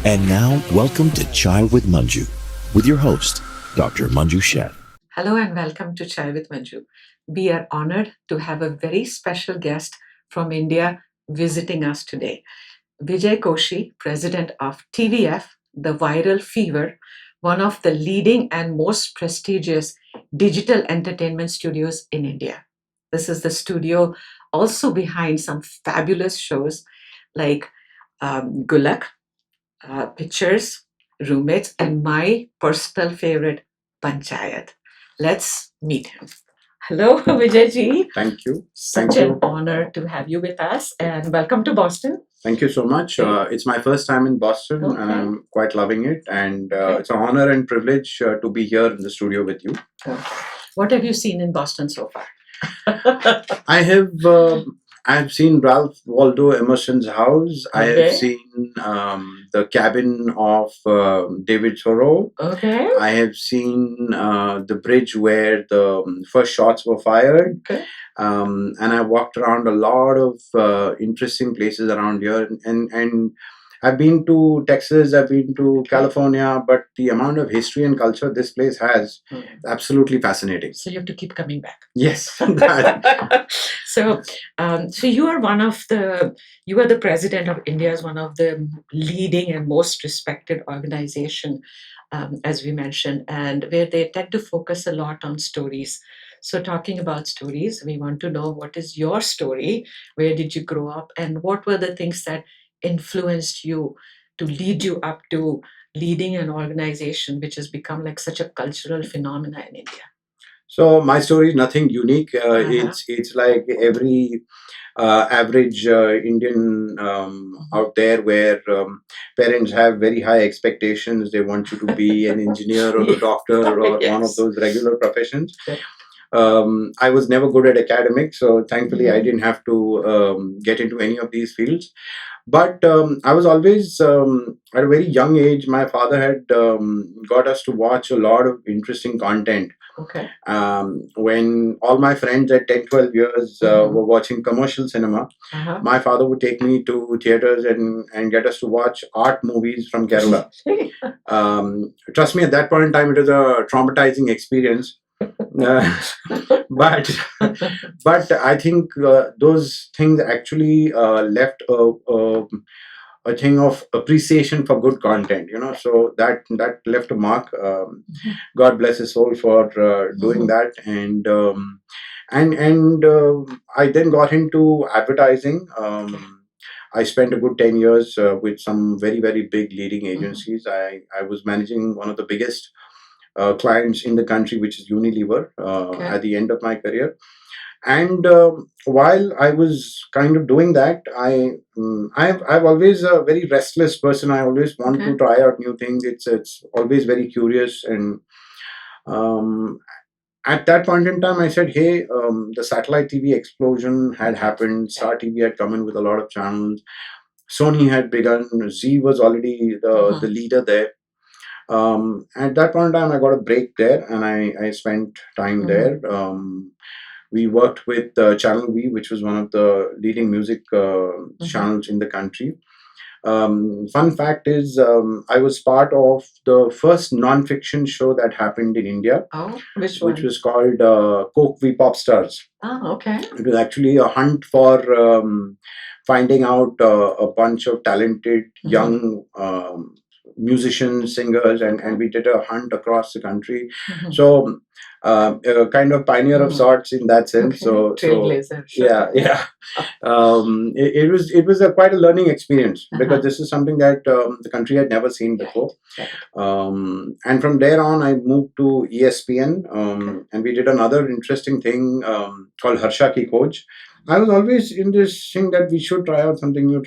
And now, welcome to Chai with Manju, with your host, Dr. Manju Sheth. Hello and welcome to Chai with Manju. We are honored to have a very special guest from India visiting us today. Vijay Koshi, president of TVF, the Viral Fever, one of the leading and most prestigious digital entertainment studios in India. This is the studio also behind some fabulous shows like Gulak, Pictures, Roommates, and my personal favorite, Panchayat. Let's meet him. Hello, Vijay ji. Thank you. Such Thank an you. honor to have you with us, and welcome to Boston. Thank you so much. It's my first time in Boston and Okay. I'm quite loving it. And Okay. it's an honor and privilege to be here in the studio with you. Okay. What have you seen in Boston so far? I've seen Ralph Waldo Emerson's house. I have Okay. seen the cabin of David Thoreau. Okay. I have seen the bridge where the first shots were fired. Okay. And I walked around a lot of interesting places around here. And I've been to Texas, I've been to California, but the amount of history and culture this place has, absolutely fascinating. So you have to keep coming back. Yes. So you are you are the president of India's one of the leading and most respected organization, as we mentioned, and where they tend to focus a lot on stories. So talking about stories, we want to know what is your story, where did you grow up, and what were the things that influenced you to lead you up to leading an organization which has become like such a cultural phenomena in India. So my story is nothing unique. Uh-huh. It's like every average Indian out there, where parents have very high expectations. They want you to be an engineer or a doctor or one of Yes. those regular professions. Okay. I was never good at academics, so thankfully I Mhm. didn't have to get into any of these fields. But I was always, at a very young age, my father had got us to watch a lot of interesting content. Okay. When all my friends at 10, 12 years were watching commercial cinema, Uh-huh. my father would take me to theaters and get us to watch art movies from Kerala. Trust me, at that point in time, it was a traumatizing experience. Uh, but I think those things actually left a thing of appreciation for good content, so that left a mark. God bless his soul for doing that. And I then got into advertising. I spent a good 10 years with some very, very big leading agencies. I was managing one of the biggest clients in the country, which is Unilever, Okay. at the end of my career. And while I was kind of doing that, I've always a very restless person. I always want Okay. to try out new things. It's always very curious. And um, at that point in time, I said, "Hey, the satellite TV explosion had happened. Star TV had come in with a lot of channels. Sony had begun. Z was already the leader there." At that point in time, I got a break there, and I spent time there. We worked with Channel V, which was one of the leading music channels in the country. Fun fact is, I was part of the first non-fiction show that happened in India, Oh, which one? which was called Coke V Pop Stars. Oh, okay. It was actually a hunt for finding out a bunch of talented young musicians, singers, and we did a hunt across the country. So, a kind of pioneer of sorts in that sense. Okay. So Trailblazer. Sure. yeah. It was quite a learning experience, because this is something that the country had never seen before. Right. And from there on, I moved to ESPN, and we did another interesting thing called Harsha Ki Khoj. I was always in this thing that we should try out something new,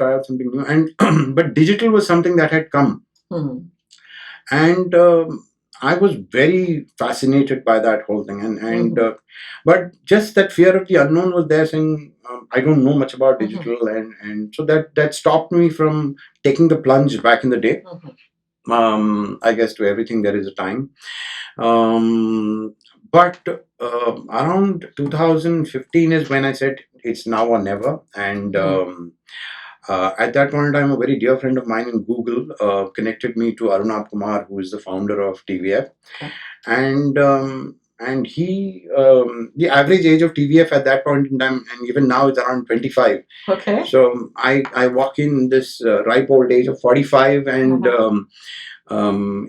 and but digital was something that had come, and I was very fascinated by that whole thing, but just that fear of the unknown was there, saying I don't know much about digital, and so that stopped me from taking the plunge back in the day. I guess to everything there is a time. But around 2015 is when I said it's now or never, and At that point in time, a very dear friend of mine in Google connected me to Arunab Kumar, who is the founder of TVF. Okay. And he, the average age of TVF at that point in time, and even now, is around 25. Okay. So I walk in this ripe old age of 45, and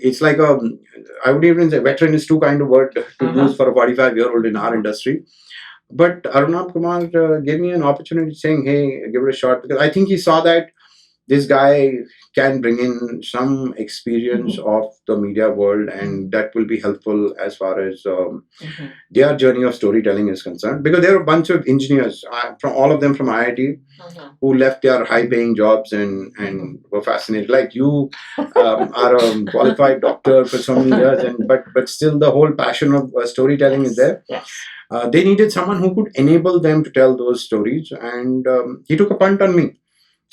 it's like I would even say veteran is too kind of word to use for a 45-year-old in our industry. But Arunab Kumar gave me an opportunity, saying, "Hey, give it a shot," because I think he saw that this guy can bring in some experience of the media world, and that will be helpful as far as their journey of storytelling is concerned. Because there are a bunch of engineers, from all of them from IIT, who left their high-paying jobs and were fascinated. Like you are a qualified doctor for so many years, but still the whole passion of storytelling is there. Yes. They needed someone who could enable them to tell those stories, and he took a punt on me.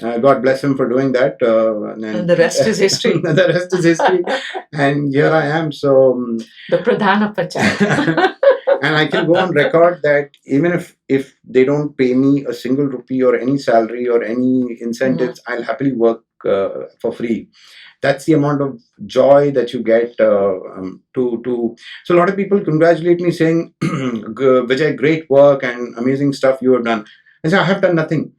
God bless him for doing that. And the rest is history. The rest is history. And here I am. So the Pradhan of Panchayat. And I can go on record that even if they don't pay me a single rupee or any salary or any incentives, I'll happily work for free. That's the amount of joy that you get to. So a lot of people congratulate me, saying, "Vijay, great work and amazing stuff you have done." I say, I have done nothing.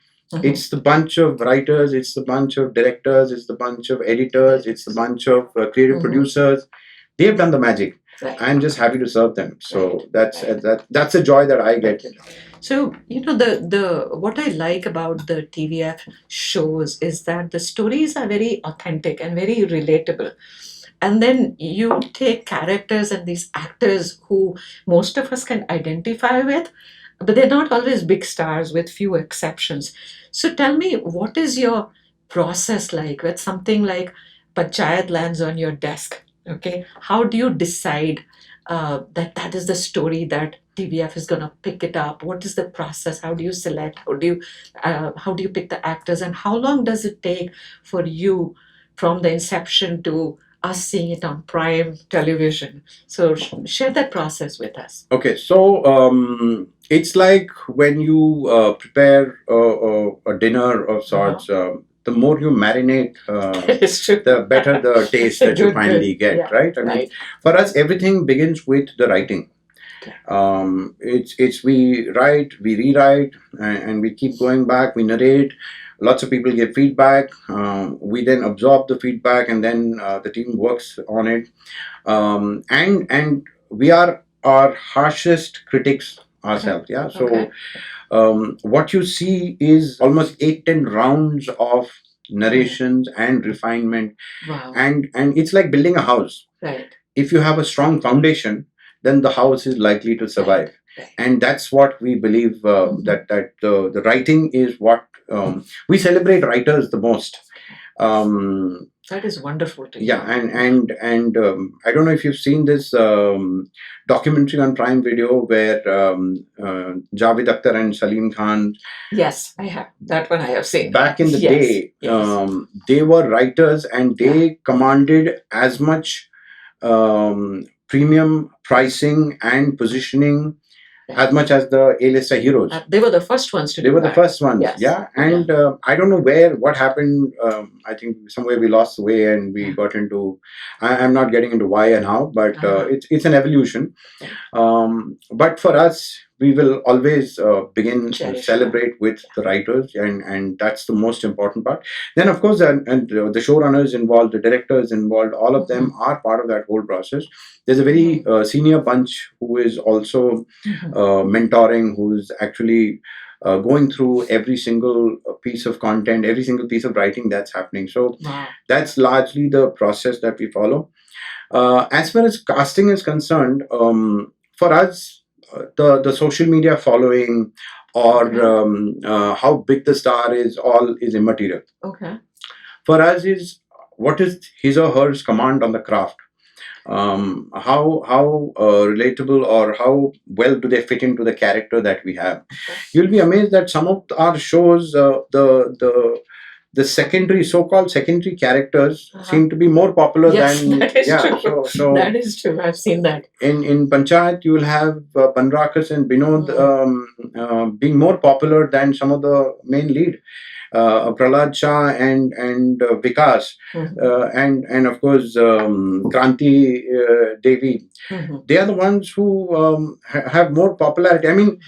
It's the bunch of writers, it's the bunch of directors, it's the bunch of editors, it's the bunch of creative producers. They have done the magic. Right. I'm just happy to serve them. So that's a joy that I get. So the what I like about the TVF shows is that the stories are very authentic and very relatable. And then you take characters and these actors who most of us can identify with, but they're not always big stars, with few exceptions. So tell me, what is your process like when something like Panchayat lands on your desk? Okay, how do you decide that is the story that TVF is going to pick it up? What is the process? How do you select? How do you pick the actors? And how long does it take for you from the inception to us seeing it on prime television? So share that process with us. Okay, so it's like when you prepare a dinner of sorts. The more you marinate, the better the taste that you finally get, right? I mean, for us, everything begins with the writing. It's we write, we rewrite, and we keep going back. We narrate. Lots of people give feedback. We then absorb the feedback, and then the team works on it. And we are our harshest critics ourselves. Yeah. So what you see is almost 8-10 rounds of narrations and refinement. Wow. And it's like building a house. Right. If you have a strong foundation, then the house is likely to survive. Right. And that's what we believe, that the writing is what we celebrate writers the most. That is wonderful to hear. Yeah, and I don't know if you've seen this documentary on Prime Video where Javed Akhtar and Salim Khan. Yes, I have. That one I have seen. Back in the day, they were writers, and they commanded as much premium pricing and positioning as much as the A-lister heroes. They were the first ones to do that. They were the first ones, yeah. And I don't know what happened. I think somewhere we lost the way and we got into, I'm not getting into why and how, but it's an evolution. But for us, we will always begin to celebrate with the writers, and that's the most important part. Then, of course, and the showrunners involved, the directors involved, all of them are part of that whole process. There's a very senior bunch who is also mentoring, who's actually going through every single piece of content, every single piece of writing that's happening. So that's largely the process that we follow. As far as casting is concerned, for us, the social media following or how big the star is is immaterial. Okay. For us is what is his or her command on the craft. How relatable or how well do they fit into the character that we have. You'll be amazed that some of our shows, the secondary, so-called secondary characters Uh-huh. seem to be more popular Yes, than that is true. So That is true. I've seen that. in Panchayat, you will have Banrakas and Binod being more popular than some of the main lead. Prahlad Shah and Vikas, and of course Kranti Devi. They are the ones who have more popularity. I mean,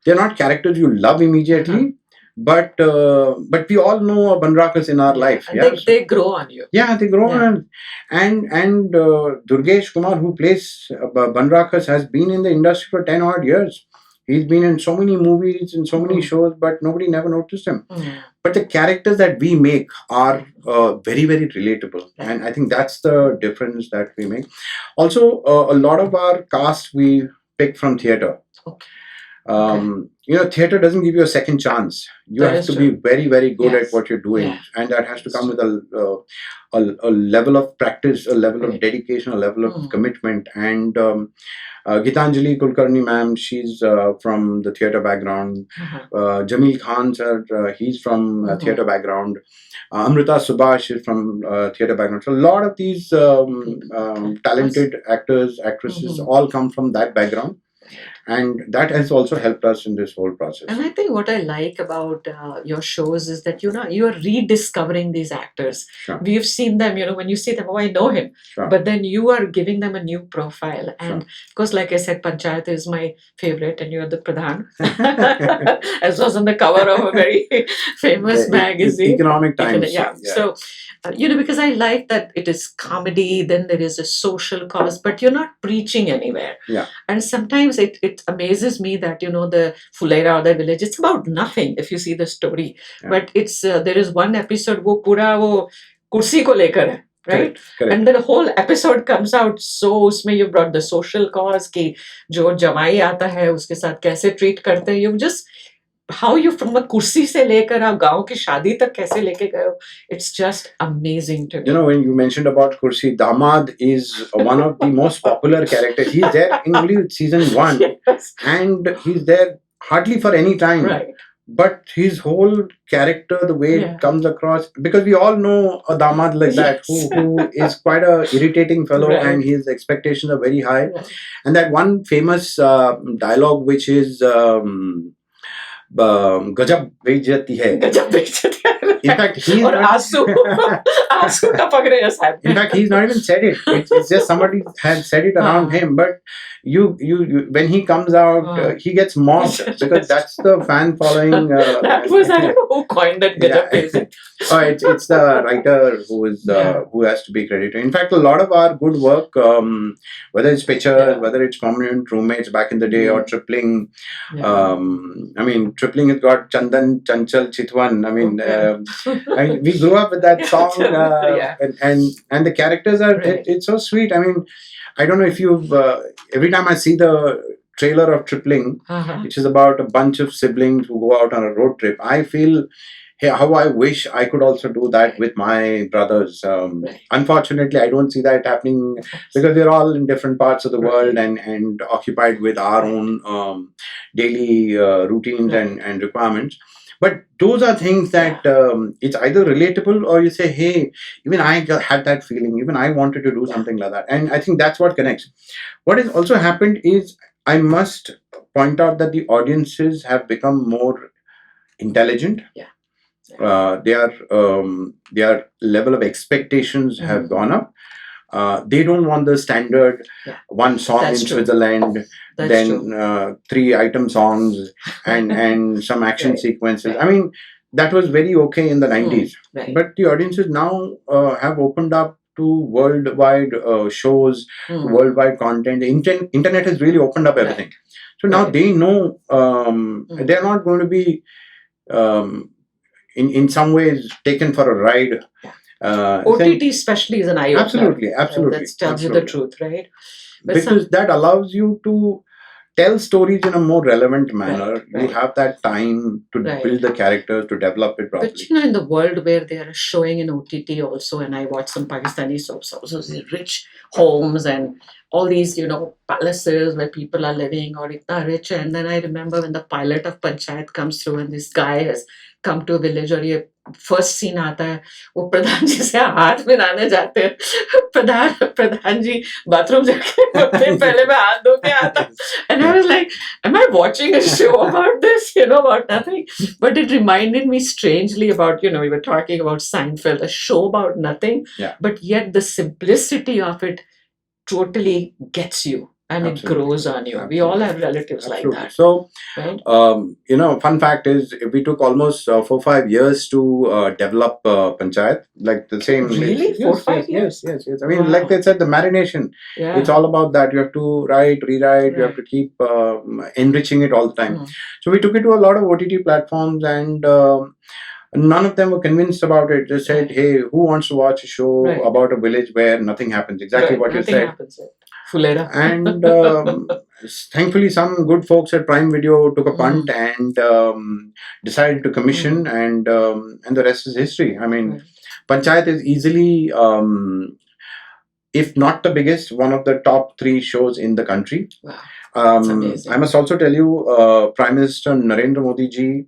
they're not characters you love immediately, but we all know Banrakas in our life. And they grow on you. Yeah, they grow on. And Durgesh Kumar, who plays Banrakas, has been in the industry for 10 odd years. He's been in so many movies and so many shows, but nobody never noticed him. But the characters that we make are very, very relatable. And I think that's the difference that we make. Also, a lot of our cast we pick from theatre. Theatre doesn't give you a second chance. You have to be very, very good at what you're doing, and that has to come with a level of practice, a level of dedication, a level of commitment. And Gitanjali Kulkarni ma'am, she's from the theatre background. Jamil Khan sir, he's from theatre background. Amrita Subhash is from theatre background. So a lot of these talented actors, actresses all come from that background. And that has also helped us in this whole process. And I think what I like about your shows is that, you are rediscovering these actors. We've seen them, when you see them, oh, I know him. But then you are giving them a new profile. And of course, like I said, Panchayat is my favorite and you're the Pradhan. As was on the cover of a very famous magazine. Economic Times. So, because I like that it is comedy, then there is a social cause, but you're not preaching anywhere. And sometimes it amazes me that, the Fulera or the village, it's about nothing if you see the story. But it's there is one episode wo pura wo kursi ko lekar hai. Right? Correct. And the whole episode comes out, so usme you brought the social cause ki jo jamai aata hai uske sath kaise treat karte hain. You just how you from a kursi se lekar aap gaon ki shaadi tak kaise leke gaye ho. It's just amazing to me. When you mentioned about Kursi, Damad is one of the most popular characters. He's there in only season 1 and he's there hardly for any time. Right. But his whole character, the way it comes across, because we all know a Damad like that who is quite a irritating fellow and his expectations are very high. And that one famous dialogue which is गजब बेइज्जती है. In fact, he's in fact, he's not even said it. It's just somebody has said it around him. But you when he comes out, he gets mocked because that's the fan following. That was I don't know who coined that gajab basic. It's the writer who is who has to be credited. In fact, a lot of our good work, whether it's pictures, whether it's permanent roommates back in the day, or tripling. I mean, tripling has got Chandan, Chanchal, Chitwan. I mean, we grew up with that song, and the characters are it's so sweet. I mean, I don't know if you've every time I see the trailer of Tripling, which is about a bunch of siblings who go out on a road trip, I feel how I wish I could also do that with my brothers. Unfortunately, I don't see that happening because we're all in different parts of the world and occupied with our own daily routines and requirements. But those are things that it's either relatable or you say, hey, even I had that feeling, even I wanted to do something like that. And I think that's what connects. What has also happened is I must point out that the audiences have become more intelligent. Their level of expectations have gone up. They don't want the standard one song in Switzerland, then 3 item songs and some action sequences. I mean, that was very okay in the 90s. But the audiences now have opened up to worldwide shows, worldwide content. The internet has really opened up everything. So now they know they're not going to be in some ways taken for a ride. OTT especially is an eye-opener. Absolutely. That tells you the truth, right? But because that allows you to tell stories in a more relevant manner. You have that time to build the characters, to develop it properly. But in the world where they are showing in OTT also, and I watch some Pakistani soaps also, these rich homes and all these, palaces where people are living or itna rich. And then I remember when the pilot of Panchayat comes through and this guy has come to a village or first scene आता है, वो प्रधान जी से हाथ मिलाने जाते हैं, प्रधान जी bathroom जाके बोलते हैं, पहले मैं हाथ धो के आता, and I was like, am I watching a show about this, about nothing? But it reminded me strangely about, we were talking about Seinfeld, a show about nothing, Yeah. but yet the simplicity of it totally gets you. And Absolutely. it grows on you. We all have relatives Absolutely. like that. So, right? fun fact is we took almost 4-5 years to develop Panchayat, like the same. Really? 4-5 years? Yes. I mean, Wow. like they said, the marination. Yeah. It's all about that. You have to write, rewrite. You have to keep enriching it all the time. So we took it to a lot of OTT platforms, and none of them were convinced about it. They said, Right. "Hey, who wants to watch a show Right. about a village where nothing happens?" Exactly what you Nothing said. happens. Fulera. And thankfully, some good folks at Prime Video took a punt and decided to commission, and the rest is history. I mean, Panchayat is easily, if not the biggest, one of the top 3 shows in the country. Wow. That's amazing. I must also tell you, Prime Minister Narendra Modi ji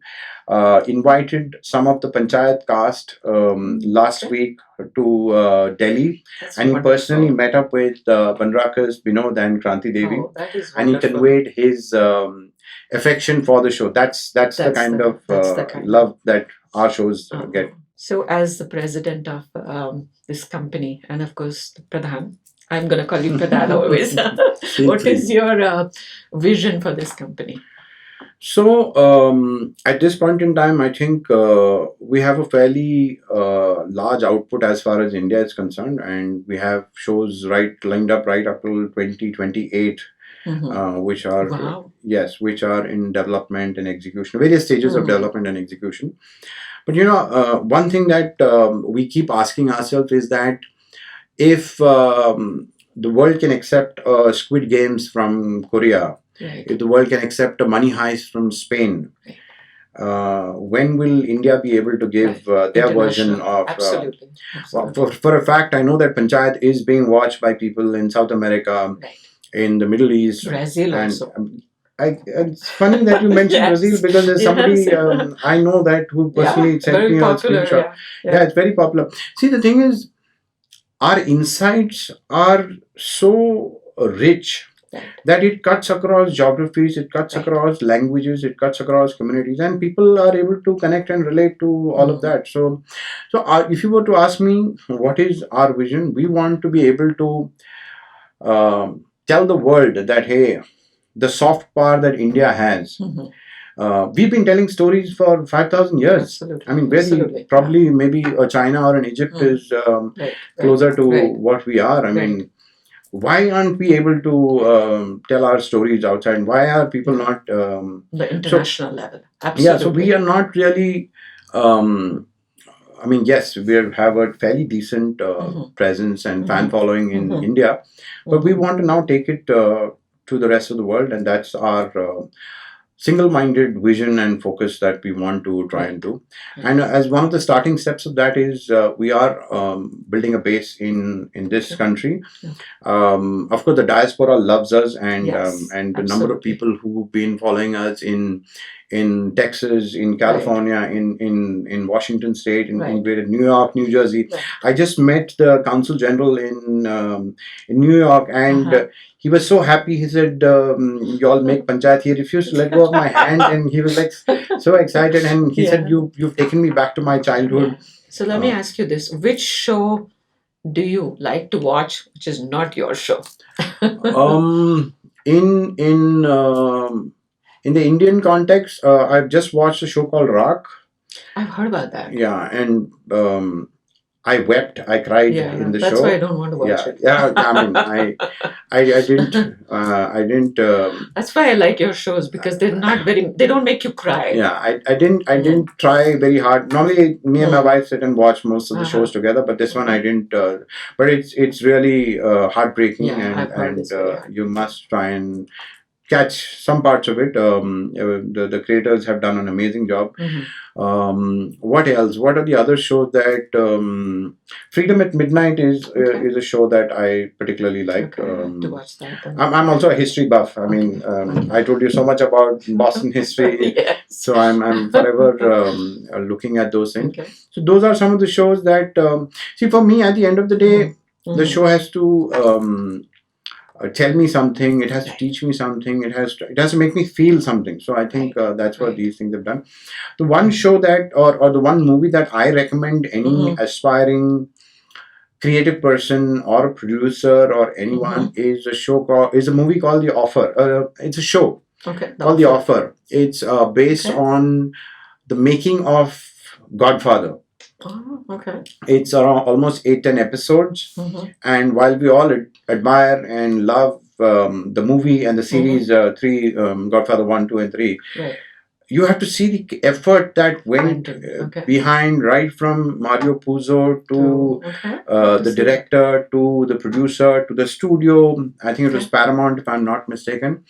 invited some of the Panchayat cast last week to Delhi. That's And he wonderful. personally met up with Banrakas, Binod and Kranti Devi. Oh, that is And he wonderful. conveyed his affection for the show. That's the kind of love that our shows get. So, as the president of this company, and of course the Pradhan, I'm going to call you Pradhan always. What is your vision for this company? So, at this point in time, I think we have a fairly large output as far as India is concerned, and we have shows lined up right up till 2028. Which are which are in development and execution, various stages of development and execution. But one thing that we keep asking ourselves is that if the world can accept Squid Games from Korea, if the world can accept a Money Heist from Spain, when will India be able to give their version of? Absolutely. For a fact, I know that Panchayat is being watched by people in South America. Right. In the Middle East, Brazil and also. It's funny that you mentioned Brazil, because there's somebody I know that who personally sent me a screenshot. Yeah, it's very popular. See, the thing is, our insights are so rich that it cuts across geographies, it cuts across languages, it cuts across communities, and people are able to connect and relate to all of that. So if you were to ask me what is our vision, we want to be able to tell the world that, hey, the soft power that India has. We've been telling stories for 5,000 years. Absolutely. I mean, probably maybe China or an Egypt is closer to what we are. I mean, why aren't we able to tell our stories outside? Why are people not... the international level. Absolutely. Yeah, so we are not really... I mean, yes, we have a fairly decent presence and fan following in India, but we want to now take it to the rest of the world, and that's our single-minded vision and focus that we want to try and do. And as one of the starting steps of that is we are building a base in this country. Of course, the diaspora loves us, and the number of people who've been following us in Texas, in California, in Washington State, in New York, New Jersey. I just met the Consul General in New York, and he was so happy. He said, "You all make Panchayat." He refused to let go of my hand, and he was like so excited. And he said, "You've taken me back to my childhood." So let me ask you this: which show do you like to watch, which is not your show? In the Indian context, I've just watched a show called Rock. I've heard about that. Yeah, and I wept. I cried in the show. That's why I don't want to watch it. Yeah, I mean, I didn't. That's why I like your shows, because they're not they don't make you cry. Yeah, I didn't try very hard. Normally, me and my wife sit and watch most of the shows together, but this one I didn't. But it's really heartbreaking, and you must try and catch some parts of it. The creators have done an amazing job. What else? What are the other shows that Freedom at Midnight is a show that I particularly like. To watch that. I'm also a history buff. I mean, I told you so much about Boston history, Yes. so I'm forever looking at those things. Okay. So those are some of the shows that see, for me, at the end of the day, the show has to tell me something. It has to teach me something. It has to make me feel something. So I think that's what these things have done. The one show that or the one movie that I recommend any aspiring creative person or a producer or anyone is a movie called The Offer. It's a show called The Offer. It's based on the making of Godfather. Oh, okay. It's around almost 8-10 episodes, and while we all admire and love the movie and the series, three Godfather 1, 2, and 3, you have to see the effort that went behind, right from Mario Puzo to the director, to the producer, to the studio. I think it was Paramount, if I'm not mistaken.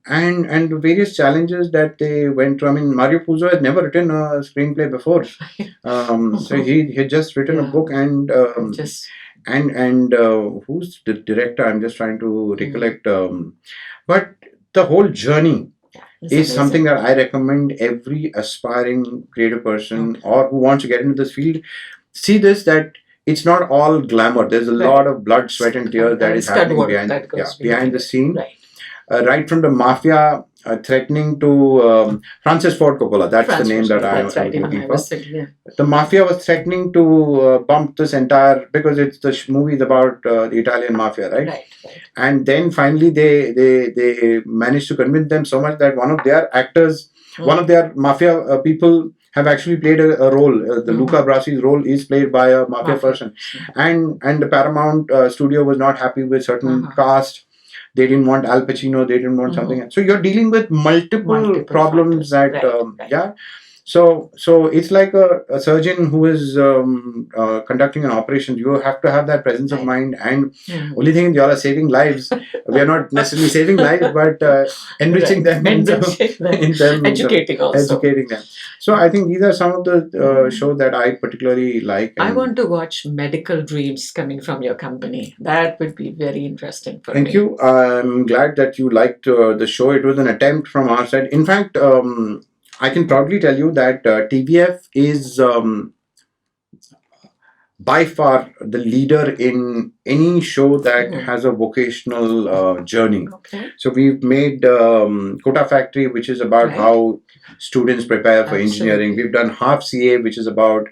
And the various challenges that they went through. I mean, Mario Puzo had never written a screenplay before. So he had just written a book, and who's the director? I'm just trying to recollect. But the whole journey is something that I recommend every aspiring creative person or who wants to get into this field. See this, that it's not all glamour. There's a lot of blood, sweat, and tears that is happening behind the scene. Right from the mafia threatening to Francis Ford Coppola. That's the name that I'm looking for. The mafia was threatening to bump this entire, because it's the movie is about the Italian mafia, right? And then finally they managed to convince them so much that one of their actors, one of their mafia people have actually played a role. The Luca Brassi's role is played by a mafia person, and the Paramount studio was not happy with certain cast. They didn't want Al Pacino. They didn't want something else. So you're dealing with multiple problems that So it's like a surgeon who is conducting an operation. You have to have that presence of mind, and only thing you all are saving lives. We are not necessarily saving lives, but enriching them, educating them. So I think these are some of the shows that I particularly like. I want to watch Medical Dreams coming from your company. That would be very interesting for me. Thank you. I'm glad that you liked the show. It was an attempt from our side. In fact, I can proudly tell you that TVF is by far the leader in any show that has a vocational journey. So we've made Kota Factory, which is about how students prepare for engineering. We've done Half CA, which is about,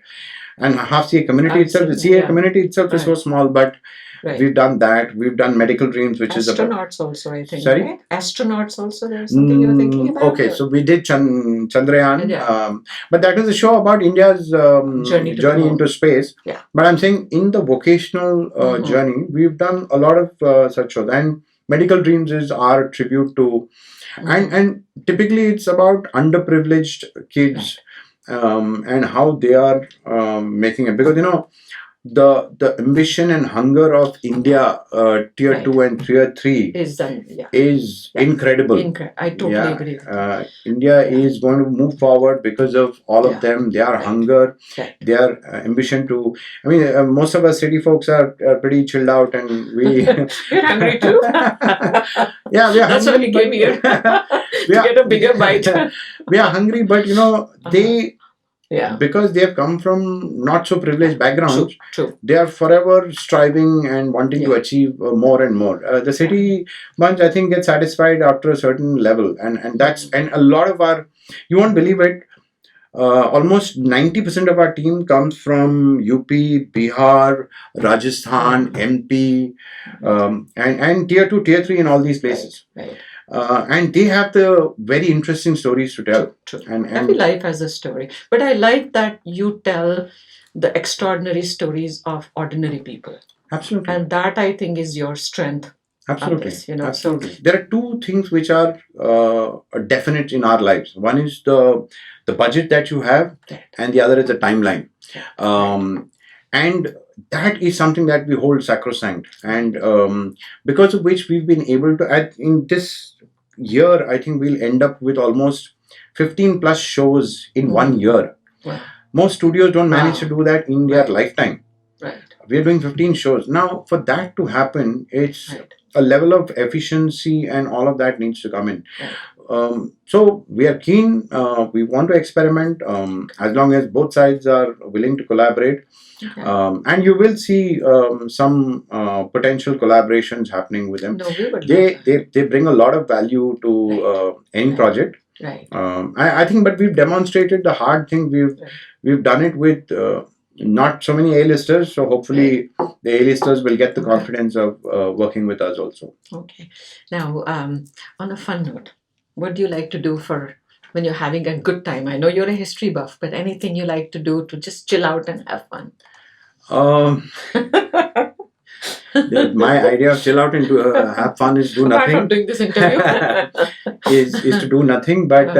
and Half CA community itself. The CA community itself is so small, but we've done that. We've done Medical Dreams, which is about astronauts also, I think. Sorry? Right? Astronauts also. There's something you're thinking about. Okay, so we did Chandrayaan, but that was a show about India's journey into space. But I'm saying in the vocational journey, we've done a lot of such shows, and Medical Dreams is our tribute to, and typically it's about underprivileged kids and how they are making it, because the ambition and hunger of India, tier 2 and tier 3 is incredible. I totally agree with that. India is going to move forward because of all of them. Their hunger, their ambition to. I mean, most of us city folks are pretty chilled out, and we. We're hungry too. Yeah, we are. That's why we came here to get a bigger bite. We are hungry, but they. Because they have come from not so privileged backgrounds, they are forever striving and wanting to achieve more and more. The city bunch, I think, gets satisfied after a certain level, and a lot of our, you won't believe it, almost 90% of our team comes from UP, Bihar, Rajasthan, MP, and tier 2, tier 3 in all these places. And they have the very interesting stories to tell. And every life has a story. But I like that you tell the extraordinary stories of ordinary people. Absolutely. And that, I think, is your strength. Absolutely. Absolutely. There are two things which are definite in our lives. One is the budget that you have, and the other is the timeline. And that is something that we hold sacrosanct, and because of which we've been able to, in this year, I think we'll end up with almost 15 plus shows in 1 year. Wow. Most studios don't manage to Wow. do that in their Right. lifetime. Right. We're doing 15 shows. Now, for that to happen, it's Right. a level of efficiency and all of that needs to come in. Right. So we are keen. We want to experiment as long as both sides are willing to collaborate. Okay. And you will see some potential collaborations happening with them. No, we would love that. They bring a lot of value to any Right. project. Right. I think, but we've demonstrated the hard thing. We've done it with not so many A-listers. So hopefully the A-listers will get the confidence of working with us also. Okay. Now, on a fun note, what do you like to do for when you're having a good time? I know you're a history buff, but anything you like to do to just chill out and have fun? My idea of chill out and to have fun is do Apart from nothing. doing this interview. is to do nothing, but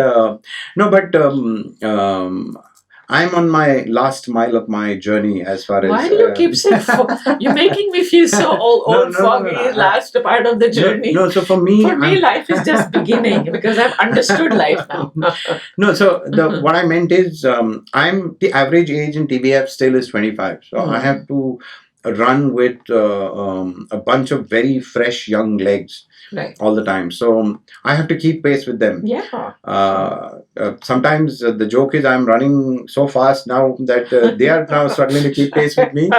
no, but I'm on my last mile of my journey as far as. Why do you keep saying you're making me feel so old, foggy, last part of the journey? No, so for me, life is just beginning because I've understood life now. No, so what I meant is I'm the average age in TVF still is 25, so I have to run with a bunch of very fresh young legs. Right. All the time, so I have to keep pace with them. Yeah. Sometimes the joke is I'm running so fast now that they are now struggling to keep pace with me.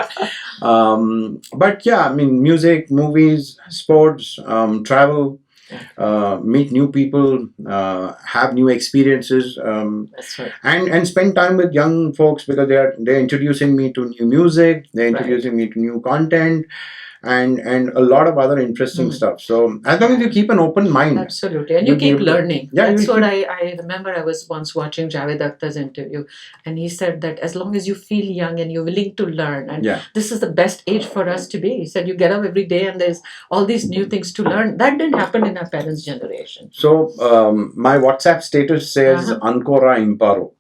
But yeah, I mean, music, movies, sports, travel, meet new people, have new experiences, That's right. and spend time with young folks because they're introducing me to new music, they're introducing me to new content. And a lot of other interesting stuff. So as long as you keep an open mind. Absolutely. And you keep learning. Yeah, that's what I remember. I was once watching Javed Akhtar's interview and he said that as long as you feel young and you're willing to learn, and this is the best age for us to be. He said you get up every day and there's all these new things to learn. That didn't happen in our parents' generation. So my WhatsApp status says Ancora Imparo.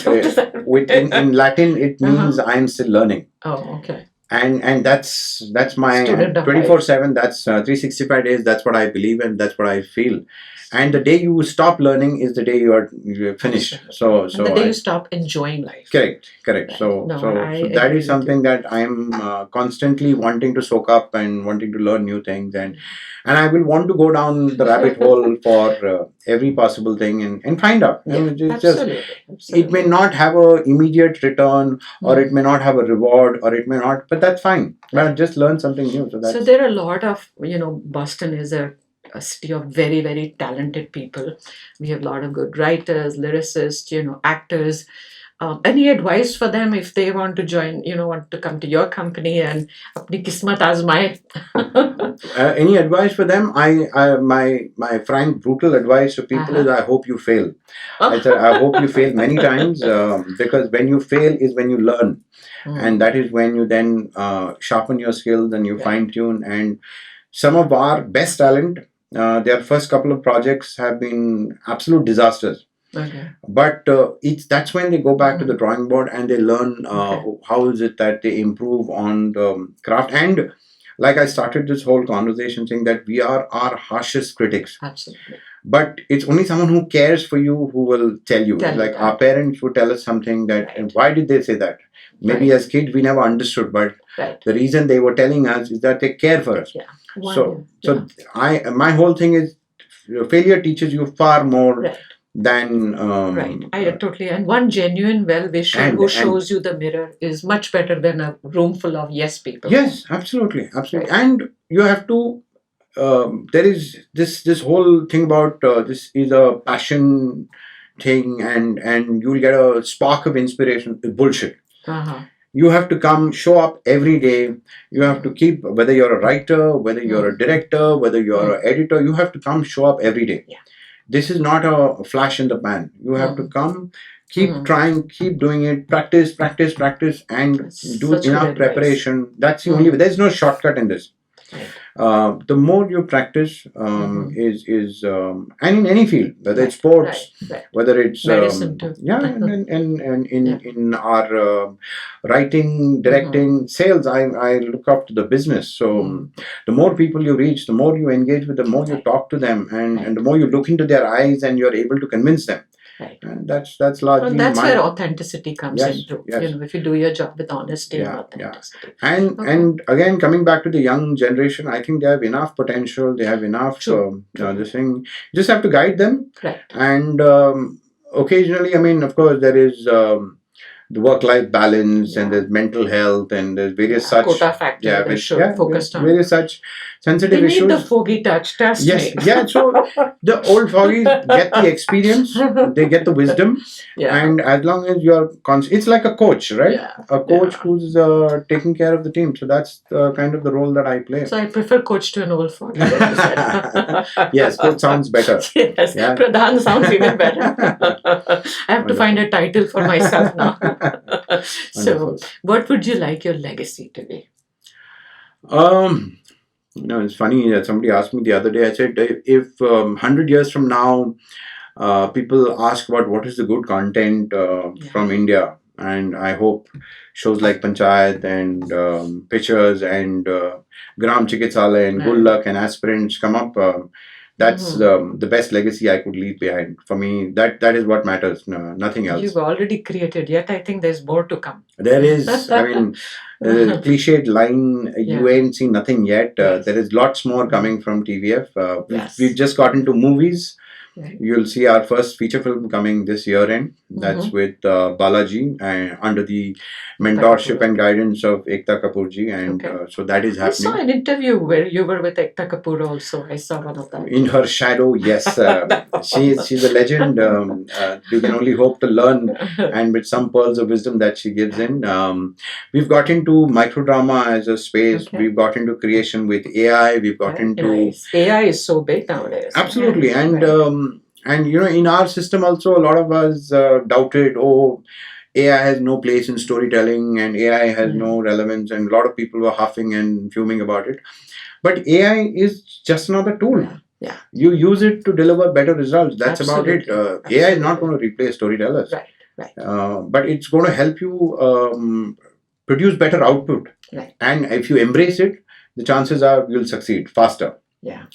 In Latin it means I'm still learning. Oh, okay. And that's my 24/7. That's 365 days. That's what I believe in. That's what I feel. And the day you stop learning is the day you're finished. So the day you stop enjoying life. Correct. Right. So that is something that I'm constantly wanting to soak up and wanting to learn new things, and I will want to go down the rabbit hole for every possible thing and find out. Absolutely. It may not have a immediate return, or it may not have a reward, or it may not, but that's fine. But just learn something new. So there are a lot of, Boston is a city of very, very talented people. We have a lot of good writers, lyricists, actors. Any advice for them if they want to join, want to come to your company and apni kismat azmaye? Any advice for them? My frank, brutal advice to people is I hope you fail. I hope you fail many times because when you fail is when you learn. And that is when you then sharpen your skills and you fine tune. And some of our best talent, their first couple of projects have been absolute disasters. Okay. But that's when they go back to the drawing board and they learn how is it that they improve on the craft. And like I started this whole conversation saying that we are our harshest critics. Absolutely. But it's only someone who cares for you who will tell you. Like our parents would tell us something that, why did they say that? Maybe as kids we never understood, but the reason they were telling us is that they care for us. Yeah. My whole thing is failure teaches you far more than I totally, and one genuine well-wisher who shows you the mirror is much better than a room full of yes people. Yes, absolutely. And you have to there is this whole thing about this is a passion thing, and you'll get a spark of inspiration. Bullshit. You have to come, show up every day. You have to keep, whether you're a writer, whether you're a director, whether you're an editor, you have to come, show up every day. Yeah. This is not a flash in the pan. You have to come, keep trying, keep doing it, practice, and do enough preparation. That's the only way. There's no shortcut in this. the more you practice is and in any field, whether it's sports, whether it's medicine too. and in our writing, directing, sales, I look up to the business. So the more people you reach, the more you engage with them, the more you talk to them, and the more you look into their eyes and you're able to convince them. And that's largely. And that's where authenticity comes into. Yes. You know, if you do your job with honesty and authenticity. And again, coming back to the young generation, I think they have enough potential. They have enough. This thing, you just have to guide them. And occasionally, I mean, of course, there is the work-life balance, and there's mental health, and there's various such quota factor they should focus on. Various such sensitive they issues. Need the foggy touch. Trust me. So the old foggies get the experience, they get the wisdom, and as long as you're it's like a coach, right? A coach who's taking care of the team. So that's kind of the role that I play. So I prefer coach to an old foggy. Yes, coach sounds better. Yes, Pradhan sounds even better. I have to find a title for myself now. So, what would you like your legacy to be? It's funny that somebody asked me the other day. I said, if 100 years from now, people ask about what is the good content from India, and I hope shows like Panchayat and Pictures and Gram Chikitsalaya and Good Luck and Aspirants come up. That's the best legacy I could leave behind. For me, that is what matters. No, nothing else. You've already created, yet I think there's more to come. There is. I mean, the cliched line, you ain't seen nothing yet. There is lots more coming from TVF. We've just got into movies. You'll see our first feature film coming this year end. That's with Balaji, under the mentorship and guidance of Ekta Kapoorji, and so that is happening. I saw an interview where you were with Ekta Kapoor also. I saw one of that. In her shadow, yes. She's a legend. We can only hope to learn, and with some pearls of wisdom that she gives in. We've got into microdrama as a space. We've got into creation with AI. We've got into... AI is so big nowadays. Absolutely. And you know, in our system also, a lot of us doubted, AI has no place in storytelling and AI has no relevance, and a lot of people were huffing and fuming about it. But AI is just another tool. You use it to deliver better results. That's about it. AI is not going to replace storytellers. But it's going to help you produce better output. And if you embrace it, the chances are you'll succeed faster.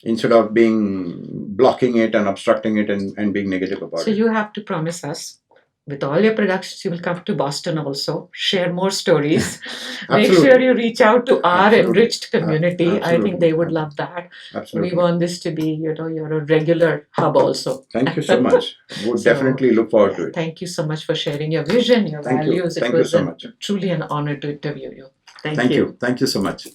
Instead of blocking it and obstructing it and being negative about it. So you have to promise us, with all your productions, you will come to Boston also, share more stories. Make sure you reach out to our enriched community. I think they would love that. We want this to be, you're a regular hub also. Thank you so much. Would definitely look forward to it. Thank you so much for sharing your vision, your values. Thank you so much. Truly an honor to interview you. Thank you. Thank you so much.